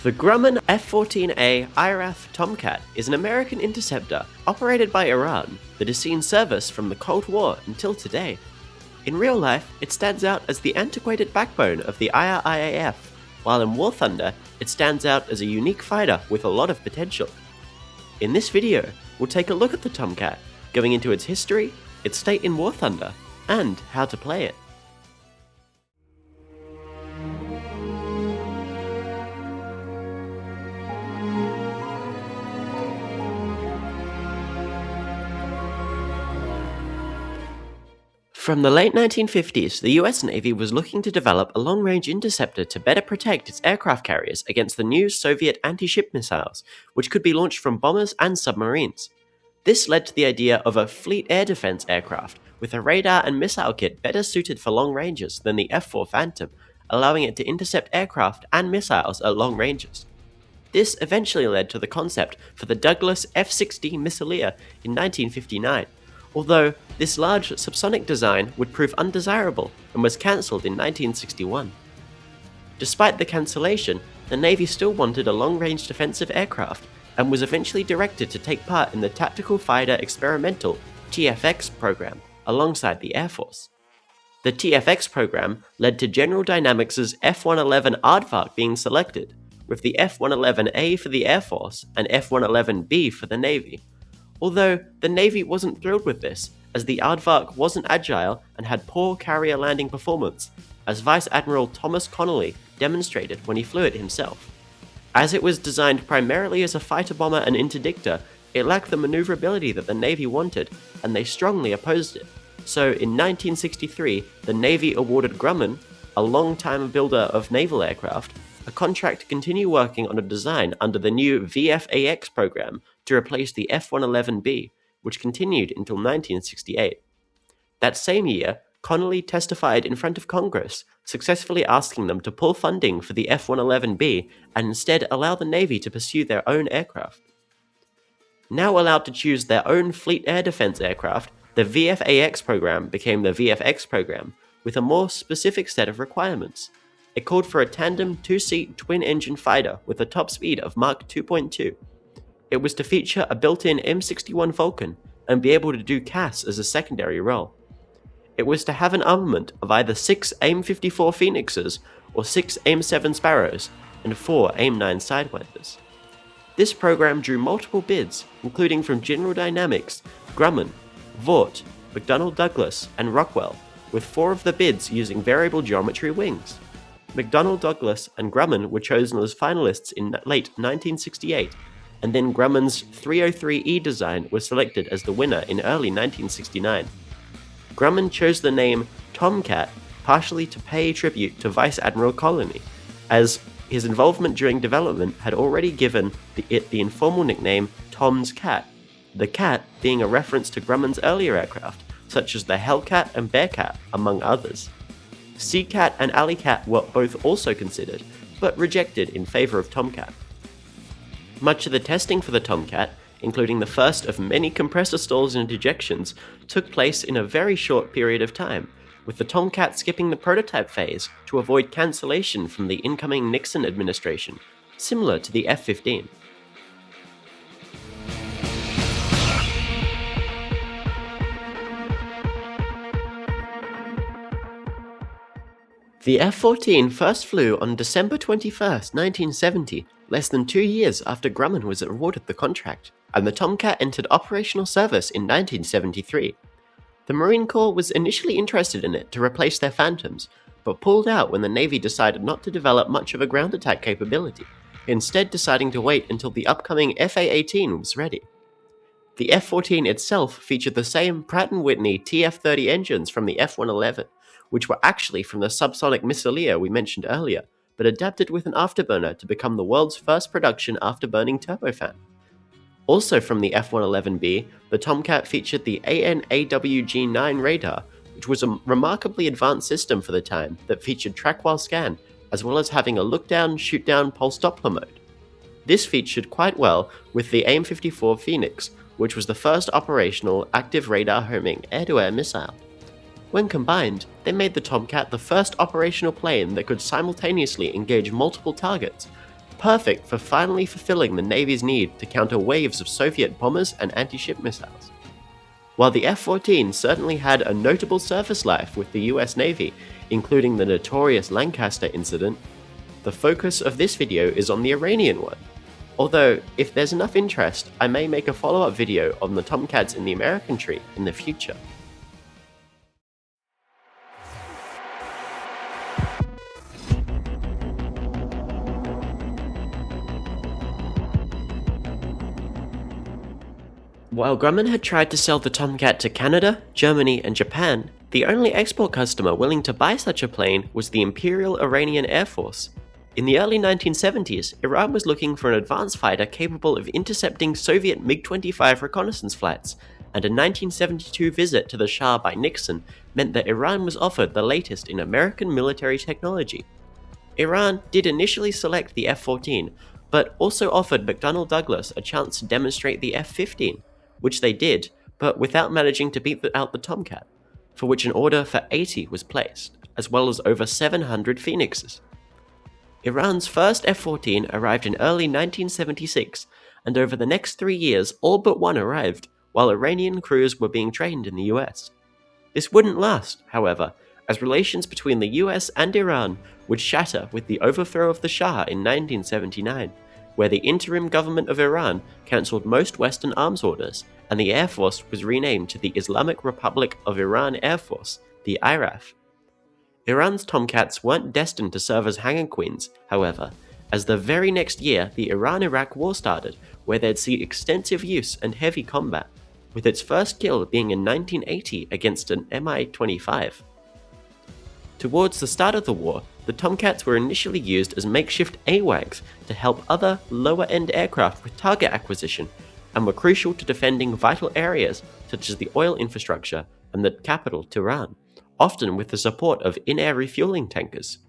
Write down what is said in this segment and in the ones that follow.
The Grumman F-14A IRIAF Tomcat is an American interceptor operated by Iran that has seen service from the Cold War until today. In real life, it stands out as the antiquated backbone of the IRIAF, while in War Thunder, it stands out as a unique fighter with a lot of potential. In this video, we'll take a look at the Tomcat, going into its history, its state in War Thunder, and how to play it. From the late 1950s, the US Navy was looking to develop a long-range interceptor to better protect its aircraft carriers against the new Soviet anti-ship missiles, which could be launched from bombers and submarines. This led to the idea of a fleet air defense aircraft with a radar and missile kit better suited for long ranges than the F-4 Phantom, allowing it to intercept aircraft and missiles at long ranges. This eventually led to the concept for the Douglas F-16 Missileer in 1959. Although this large subsonic design would prove undesirable and was cancelled in 1961. Despite the cancellation, the Navy still wanted a long-range defensive aircraft and was eventually directed to take part in the Tactical Fighter Experimental (TFX) program alongside the Air Force. The TFX program led to General Dynamics' F-111 Aardvark being selected, with the F-111A for the Air Force and F-111B for the Navy. Although the Navy wasn't thrilled with this, as the Aardvark wasn't agile and had poor carrier landing performance, as Vice Admiral Thomas Connolly demonstrated when he flew it himself. As it was designed primarily as a fighter bomber and interdictor, it lacked the maneuverability that the Navy wanted, and they strongly opposed it. So in 1963, the Navy awarded Grumman, a long-time builder of naval aircraft, a contract to continue working on a design under the new VFAX program to replace the F-111B, which continued until 1968. That same year, Connolly testified in front of Congress, successfully asking them to pull funding for the F-111B and instead allow the Navy to pursue their own aircraft. Now allowed to choose their own fleet air defense aircraft, the VFAX program became the VFX program, with a more specific set of requirements. It called for a tandem two-seat twin-engine fighter with a top speed of Mach 2.2. It was to feature a built-in M61 Vulcan and be able to do CAS as a secondary role. It was to have an armament of either 6 AIM-54 Phoenixes or 6 AIM-7 Sparrows and 4 AIM-9 Sidewinders. This program drew multiple bids, including from General Dynamics, Grumman, Vought, McDonnell Douglas, and Rockwell, with 4 of the bids using variable geometry wings. McDonnell Douglas and Grumman were chosen as finalists in late 1968, and then Grumman's 303E design was selected as the winner in early 1969. Grumman chose the name Tomcat partially to pay tribute to Vice Admiral Connolly, as his involvement during development had already given it the informal nickname Tom's Cat, the cat being a reference to Grumman's earlier aircraft, such as the Hellcat and Bearcat, among others. Seacat and Alleycat were both also considered, but rejected in favor of Tomcat. Much of the testing for the Tomcat, including the first of many compressor stalls and dejections, took place in a very short period of time, with the Tomcat skipping the prototype phase to avoid cancellation from the incoming Nixon administration, similar to the F-15. The F-14 first flew on December 21, 1970, less than 2 years after Grumman was awarded the contract, and the Tomcat entered operational service in 1973. The Marine Corps was initially interested in it to replace their Phantoms, but pulled out when the Navy decided not to develop much of a ground attack capability, instead deciding to wait until the upcoming FA-18 was ready. The F-14 itself featured the same Pratt & Whitney TF-30 engines from the F-111, which were actually from the subsonic Missileer we mentioned earlier, but adapted with an afterburner to become the world's first production afterburning turbofan. Also from the F-111B, the Tomcat featured the AN/AWG-9 radar, which was a remarkably advanced system for the time that featured track-while scan, as well as having a look-down, shoot-down pulse Doppler mode. This featured quite well with the AIM-54 Phoenix, which was the first operational active radar homing air-to-air missile. When combined, they made the Tomcat the first operational plane that could simultaneously engage multiple targets, perfect for finally fulfilling the Navy's need to counter waves of Soviet bombers and anti-ship missiles. While the F-14 certainly had a notable service life with the US Navy, including the notorious Lancaster incident, the focus of this video is on the Iranian one. Although, if there's enough interest, I may make a follow-up video on the Tomcats in the American tree in the future. While Grumman had tried to sell the Tomcat to Canada, Germany, and Japan, the only export customer willing to buy such a plane was the Imperial Iranian Air Force. In the early 1970s, Iran was looking for an advanced fighter capable of intercepting Soviet MiG-25 reconnaissance flights, and a 1972 visit to the Shah by Nixon meant that Iran was offered the latest in American military technology. Iran did initially select the F-14, but also offered McDonnell Douglas a chance to demonstrate the F-15, which they did, but without managing to beat out the Tomcat, for which an order for 80 was placed, as well as over 700 Phoenixes. Iran's first F-14 arrived in early 1976, and over the next 3 years all but one arrived, while Iranian crews were being trained in the US. This wouldn't last, however, as relations between the US and Iran would shatter with the overthrow of the Shah in 1979, where the interim government of Iran cancelled most Western arms orders, and the Air Force was renamed to the Islamic Republic of Iran Air Force, the IRAF. Iran's Tomcats weren't destined to serve as hangar queens, however, as the very next year the Iran-Iraq War started, where they'd see extensive use and heavy combat, with its first kill being in 1980 against an Mi-25. Towards the start of the war, the Tomcats were initially used as makeshift AWACS to help other, lower-end aircraft with target acquisition, and were crucial to defending vital areas such as the oil infrastructure and the capital, Tehran, often with the support of in-air refueling tankers.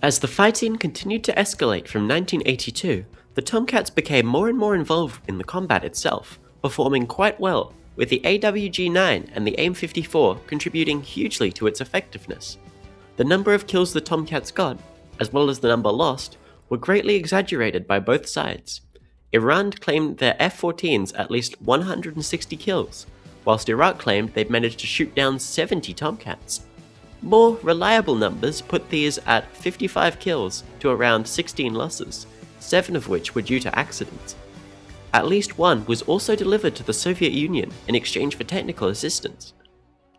As the fighting continued to escalate from 1982, the Tomcats became more and more involved in the combat itself, performing quite well, with the AWG-9 and the AIM-54 contributing hugely to its effectiveness. The number of kills the Tomcats got, as well as the number lost, were greatly exaggerated by both sides. Iran claimed their F-14s at least 160 kills, whilst Iraq claimed they'd managed to shoot down 70 Tomcats. More reliable numbers put these at 55 kills to around 16 losses, 7 of which were due to accidents. At least one was also delivered to the Soviet Union in exchange for technical assistance.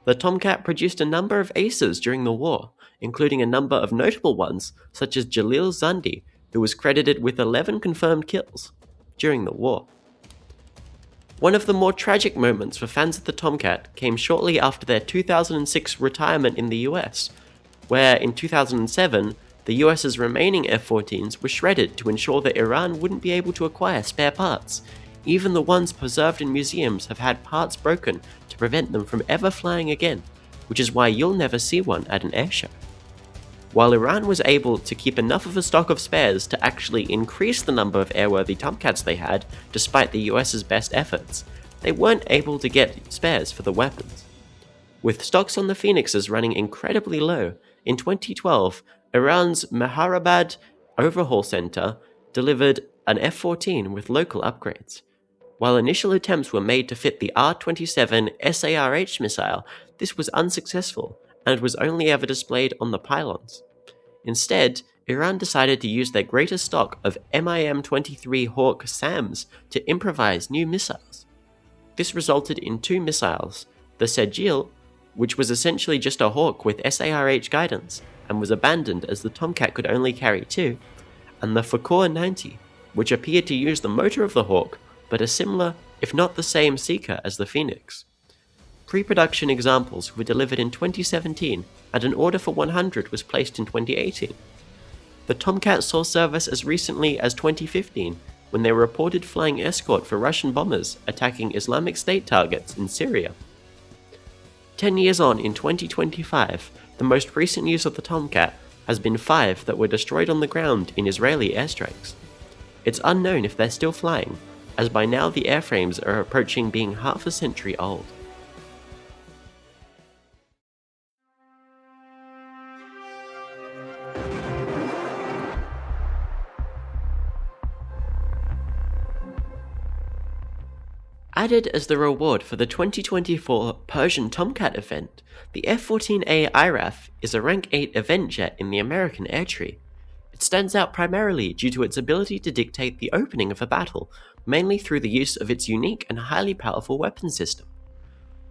The Tomcat produced a number of aces during the war, including a number of notable ones such as Jalil Zandi, who was credited with 11 confirmed kills during the war. One of the more tragic moments for fans of the Tomcat came shortly after their 2006 retirement in the US, where in 2007, the US's remaining F-14s were shredded to ensure that Iran wouldn't be able to acquire spare parts. Even the ones preserved in museums have had parts broken to prevent them from ever flying again, which is why you'll never see one at an airshow. While Iran was able to keep enough of a stock of spares to actually increase the number of airworthy Tomcats they had, despite the US's best efforts, they weren't able to get spares for the weapons. With stocks on the Phoenixes running incredibly low, in 2012, Iran's Mehrabad Overhaul Center delivered an F-14 with local upgrades. While initial attempts were made to fit the R-27 SARH missile, this was unsuccessful and was only ever displayed on the pylons. Instead, Iran decided to use their greater stock of MIM-23 Hawk SAMs to improvise new missiles. This resulted in 2 missiles, the Sejil, which was essentially just a Hawk with SARH guidance and was abandoned as the Tomcat could only carry 2, and the Fakor 90, which appeared to use the motor of the Hawk, but a similar, if not the same, seeker as the Phoenix. Pre-production examples were delivered in 2017, and an order for 100 was placed in 2018. The Tomcat saw service as recently as 2015, when they were reported flying escort for Russian bombers attacking Islamic State targets in Syria. 10 years on, in 2025, the most recent use of the Tomcat has been 5 that were destroyed on the ground in Israeli airstrikes. It's unknown if they're still flying, as by now the airframes are approaching being half a century old. Added as the reward for the 2024 Persian Tomcat event, the F-14A IRAF is a Rank 8 event jet in the American air tree. It stands out primarily due to its ability to dictate the opening of a battle, mainly through the use of its unique and highly powerful weapon system.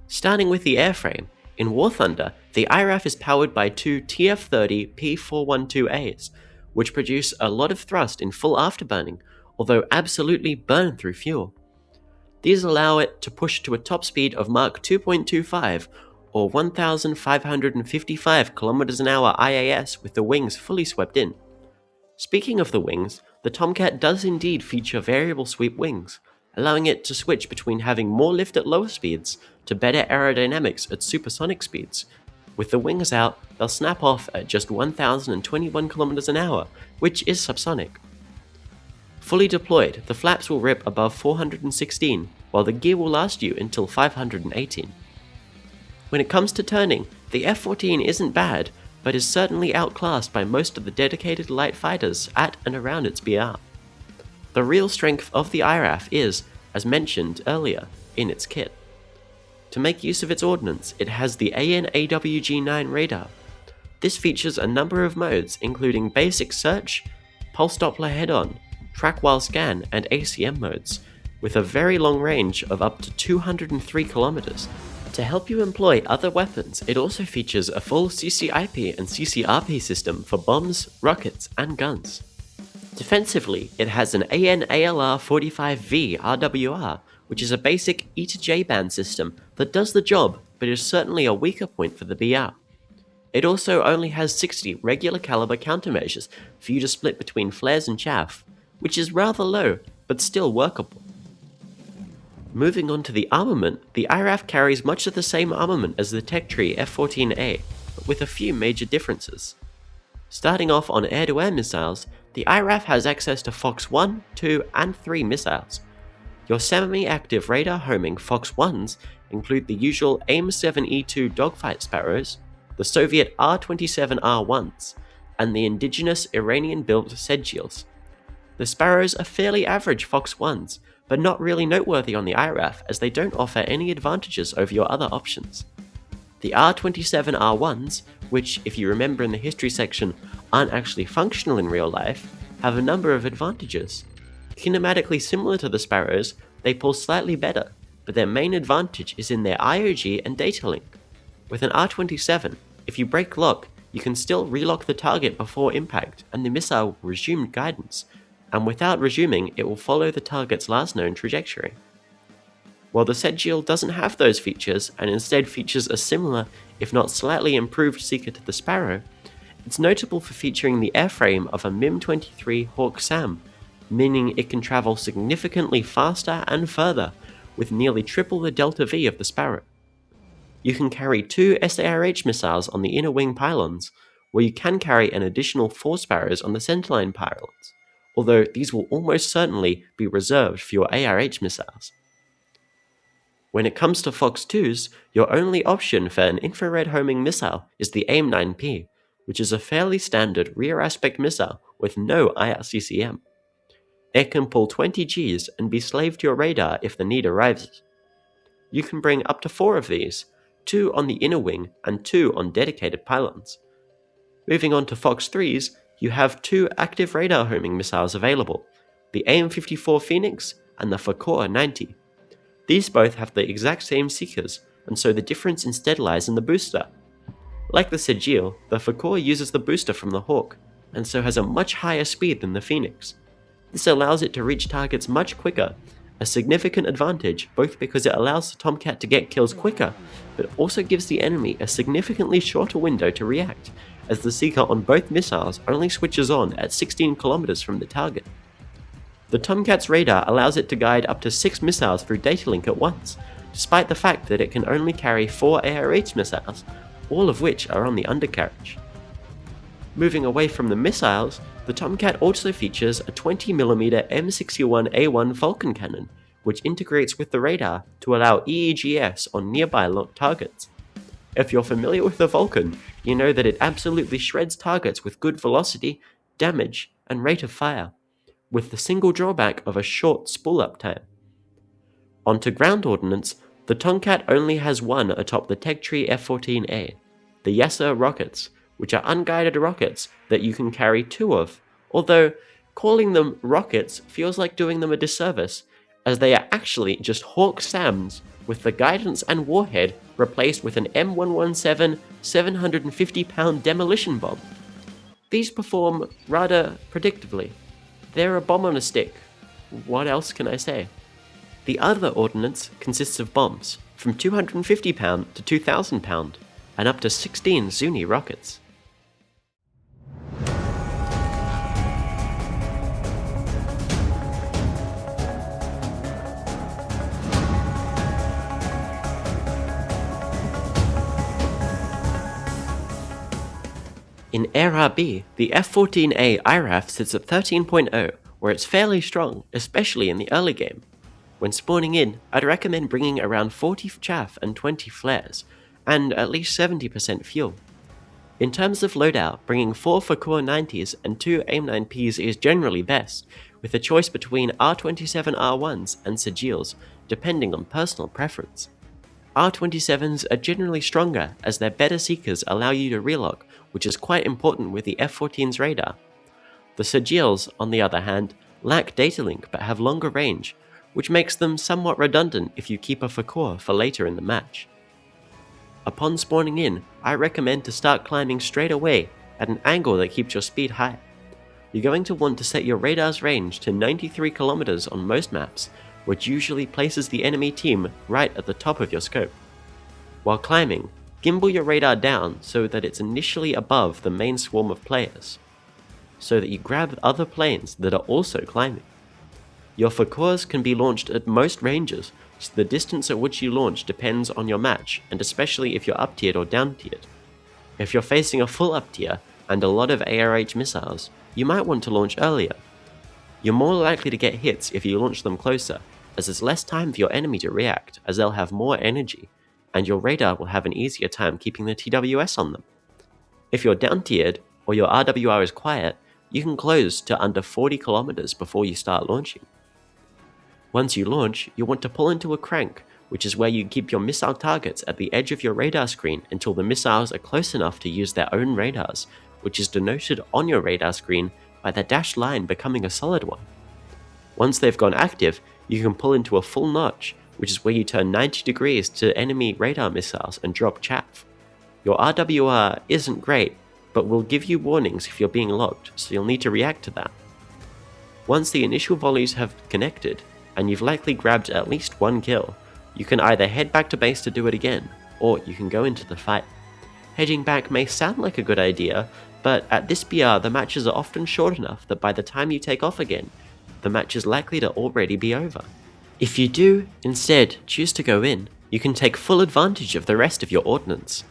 Starting with the airframe, in War Thunder, the IRAF is powered by two TF-30 P412As, which produce a lot of thrust in full afterburning, although absolutely burn through fuel. These allow it to push to a top speed of Mach 2.25 or 1,555 km an hour IAS with the wings fully swept in. Speaking of the wings, the Tomcat does indeed feature variable sweep wings, allowing it to switch between having more lift at lower speeds to better aerodynamics at supersonic speeds. With the wings out, they'll snap off at just 1,021 km an hour, which is subsonic. Fully deployed, the flaps will rip above 416, while the gear will last you until 518. When it comes to turning, the F-14 isn't bad, but is certainly outclassed by most of the dedicated light fighters at and around its BR. The real strength of the IRAF is, as mentioned earlier, in its kit. To make use of its ordnance, it has the AN/AWG-9 radar. This features a number of modes including basic search, pulse Doppler head-on, track while scan, and ACM modes, with a very long range of up to 203 kilometers. To help you employ other weapons, it also features a full CCIP and CCRP system for bombs, rockets, and guns. Defensively, it has an AN/ALR-45V RWR, which is a basic E to J band system that does the job, but is certainly a weaker point for the BR. It also only has 60 regular caliber countermeasures for you to split between flares and chaff, which is rather low, but still workable. Moving on to the armament, the IRAF carries much of the same armament as the tech tree F-14A, but with a few major differences. Starting off on air-to-air missiles, the IRAF has access to Fox 1, 2, and 3 missiles. Your semi-active radar homing Fox 1s include the usual AIM-7E2 dogfight Sparrows, the Soviet R-27R1s, and the indigenous Iranian-built Sedgils. The Sparrows are fairly average Fox 1s, but not really noteworthy on the IRAF as they don't offer any advantages over your other options. The R-27R1s, which, if you remember in the history section, aren't actually functional in real life, have a number of advantages. Kinematically similar to the Sparrows, they pull slightly better, but their main advantage is in their IOG and data link. With an R-27, if you break lock, you can still relock the target before impact and the missile will resume guidance, and without resuming, it will follow the target's last known trajectory. While the Sedgil doesn't have those features and instead features a similar, if not slightly improved seeker to the Sparrow, it's notable for featuring the airframe of a MIM-23 Hawk SAM, meaning it can travel significantly faster and further, with nearly triple the delta V of the Sparrow. You can carry 2 SARH missiles on the inner wing pylons, where you can carry an additional 4 Sparrows on the centerline pylons, although these will almost certainly be reserved for your ARH missiles. When it comes to Fox 2s, your only option for an infrared homing missile is the AIM-9P, which is a fairly standard rear aspect missile with no IRCCM. It can pull 20 Gs and be slave to your radar if the need arises. You can bring up to 4 of these, 2 on the inner wing and 2 on dedicated pylons. Moving on to Fox 3s, you have 2 active radar homing missiles available, the AIM-54 Phoenix and the Fakor 90. These both have the exact same seekers, and so the difference instead lies in the booster. Like the Sedgil, the Fakor uses the booster from the Hawk, and so has a much higher speed than the Phoenix. This allows it to reach targets much quicker, a significant advantage both because it allows the Tomcat to get kills quicker, but also gives the enemy a significantly shorter window to react, as the seeker on both missiles only switches on at 16 km from the target. The Tomcat's radar allows it to guide up to 6 missiles through data link at once, despite the fact that it can only carry 4 ARH missiles, all of which are on the undercarriage. Moving away from the missiles, the Tomcat also features a 20mm M61A1 Vulcan cannon, which integrates with the radar to allow EEGS on nearby locked targets. If you're familiar with the Vulcan, you know that it absolutely shreds targets with good velocity, damage, and rate of fire, with the single drawback of a short spool-up time. Onto ground ordnance, the Tomcat only has one atop the Tech Tree F-14A, the Yasser rockets, which are unguided rockets that you can carry two of, although calling them rockets feels like doing them a disservice, as they are actually just Hawk SAMs with the guidance and warhead replaced with an M117 750-pound demolition bomb. These perform rather predictably. They're a bomb on a stick. What else can I say? The other ordnance consists of bombs, from 250 pound to 2,000 pound, and up to 16 Zuni rockets. In Era B, the F-14A IRIAF sits at 13.0, where it's fairly strong, especially in the early game. When spawning in, I'd recommend bringing around 40 chaff and 20 flares, and at least 70% fuel. In terms of loadout, bringing 4 Fakor 90s and 2 AIM-9Ps is generally best, with a choice between R27R1s and Sigils, depending on personal preference. R27s are generally stronger as their better seekers allow you to relock, which is quite important with the F-14's radar. The Sigils, on the other hand, lack data link but have longer range, which makes them somewhat redundant if you keep a Fakor for later in the match. Upon spawning in, I recommend to start climbing straight away at an angle that keeps your speed high. You're going to want to set your radar's range to 93 km on most maps, which usually places the enemy team right at the top of your scope. While climbing, gimbal your radar down so that it's initially above the main swarm of players, so that you grab other planes that are also climbing. Your Fakors can be launched at most ranges, so the distance at which you launch depends on your match, and especially if you're up-tiered or down-tiered. If you're facing a full up-tier and a lot of ARH missiles, you might want to launch earlier. You're more likely to get hits if you launch them closer, as there's less time for your enemy to react, as they'll have more energy, and your radar will have an easier time keeping the TWS on them. If you're down-tiered, or your RWR is quiet, you can close to under 40 km before you start launching. Once you launch, you want to pull into a crank, which is where you keep your missile targets at the edge of your radar screen until the missiles are close enough to use their own radars, which is denoted on your radar screen by the dashed line becoming a solid one. Once they've gone active, you can pull into a full notch, which is where you turn 90 degrees to enemy radar missiles and drop chaff. Your RWR isn't great, but will give you warnings if you're being locked, so you'll need to react to that. Once the initial volleys have connected, and you've likely grabbed at least one kill, you can either head back to base to do it again, or you can go into the fight. Heading back may sound like a good idea, but at this BR the matches are often short enough that by the time you take off again, the match is likely to already be over. If you do, instead, choose to go in, you can take full advantage of the rest of your ordnance.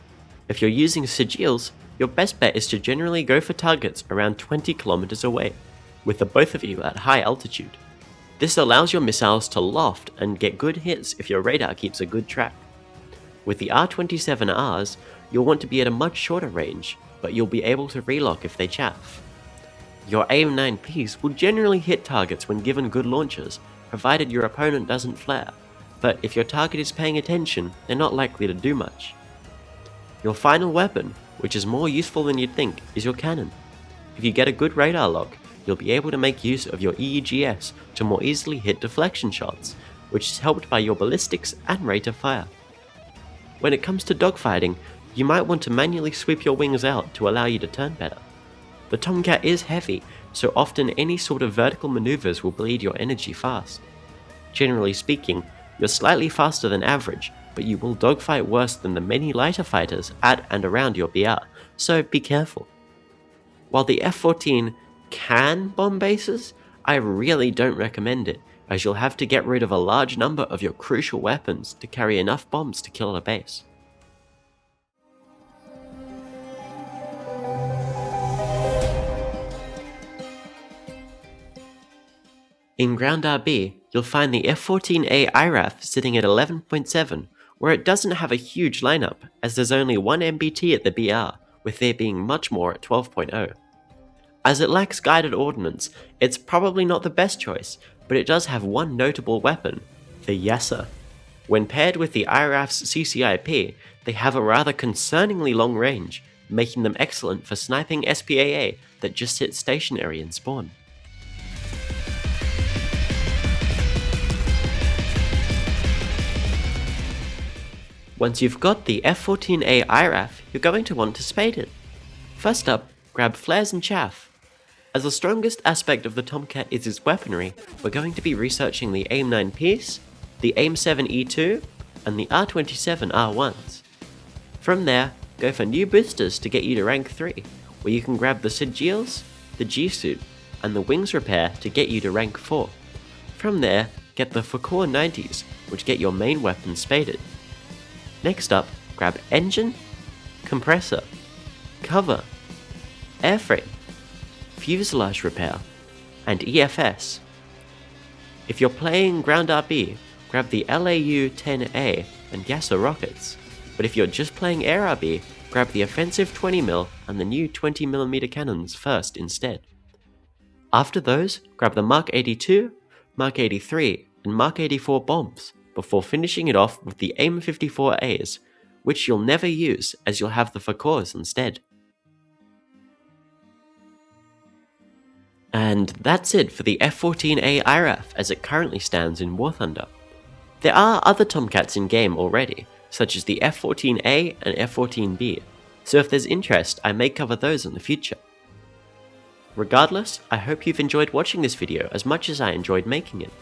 If you're using Sigils, your best bet is to generally go for targets around 20 km away, with the both of you at high altitude. This allows your missiles to loft and get good hits if your radar keeps a good track. With the R27Rs, you'll want to be at a much shorter range, but you'll be able to relock if they chaff. Your AIM-9Ps will generally hit targets when given good launches, provided your opponent doesn't flare, but if your target is paying attention, they're not likely to do much. Your final weapon, which is more useful than you'd think, is your cannon. If you get a good radar lock, you'll be able to make use of your EEGS to more easily hit deflection shots, which is helped by your ballistics and rate of fire. When it comes to dogfighting, you might want to manually sweep your wings out to allow you to turn better. The Tomcat is heavy, so often any sort of vertical maneuvers will bleed your energy fast. Generally speaking, you're slightly faster than average, but you will dogfight worse than the many lighter fighters at and around your BR, so be careful. While the F-14 can bomb bases, I really don't recommend it, as you'll have to get rid of a large number of your crucial weapons to carry enough bombs to kill a base. In Ground RB, you'll find the F-14A IRIAF sitting at 11.7, where it doesn't have a huge lineup, as there's only one MBT at the BR, with there being much more at 12.0. As it lacks guided ordnance, it's probably not the best choice, but it does have one notable weapon, The Yasser. When paired with the IRAF's CCIP, they have a rather concerningly long range, making them excellent for sniping SPAA that just sit stationary in spawn. Once you've got the F-14A IRAF, you're going to want to spade it. First up, grab flares and chaff. As the strongest aspect of the Tomcat is its weaponry, we're going to be researching the AIM-9 piece, the AIM-7 E2, and the R27 R1s. From there, go for new boosters to get you to rank 3, where you can grab the Sigils, the G-Suit, and the Wings Repair to get you to rank 4. From there, get the Fakor 90s, which get your main weapon spaded. Next up, grab Engine, Compressor, Cover, Airframe, Fuselage Repair, and EFS. If you're playing Ground RB, grab the LAU-10A and Yasser rockets, but if you're just playing Air RB, grab the offensive 20mm and the new 20mm cannons first instead. After those, grab the Mark 82, Mark 83, and Mark 84 bombs, before finishing it off with the AIM-54As, which you'll never use as you'll have the Fakors instead. And that's it for the F-14A IRAF as it currently stands in War Thunder. There are other Tomcats in game already, such as the F-14A and F-14B, so if there's interest, I may cover those in the future. Regardless, I hope you've enjoyed watching this video as much as I enjoyed making it.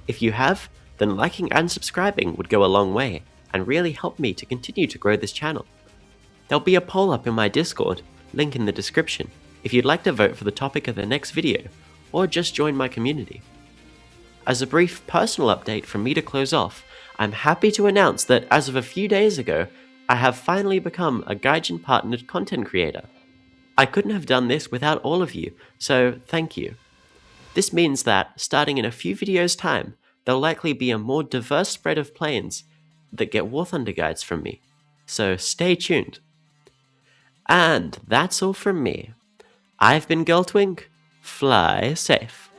If you have, then liking and subscribing would go a long way, and really help me to continue to grow this channel. There'll be a poll up in my Discord, link in the description, if you'd like to vote for the topic of the next video, or just join my community. As a brief personal update from me to close off, I'm happy to announce that as of a few days ago, I have finally become a Gaijin partnered content creator. I couldn't have done this without all of you, so thank you. This means that, starting in a few videos' time, there'll likely be a more diverse spread of planes that get War Thunder guides from me, so stay tuned. And that's all from me. I've been girltwink, fly safe.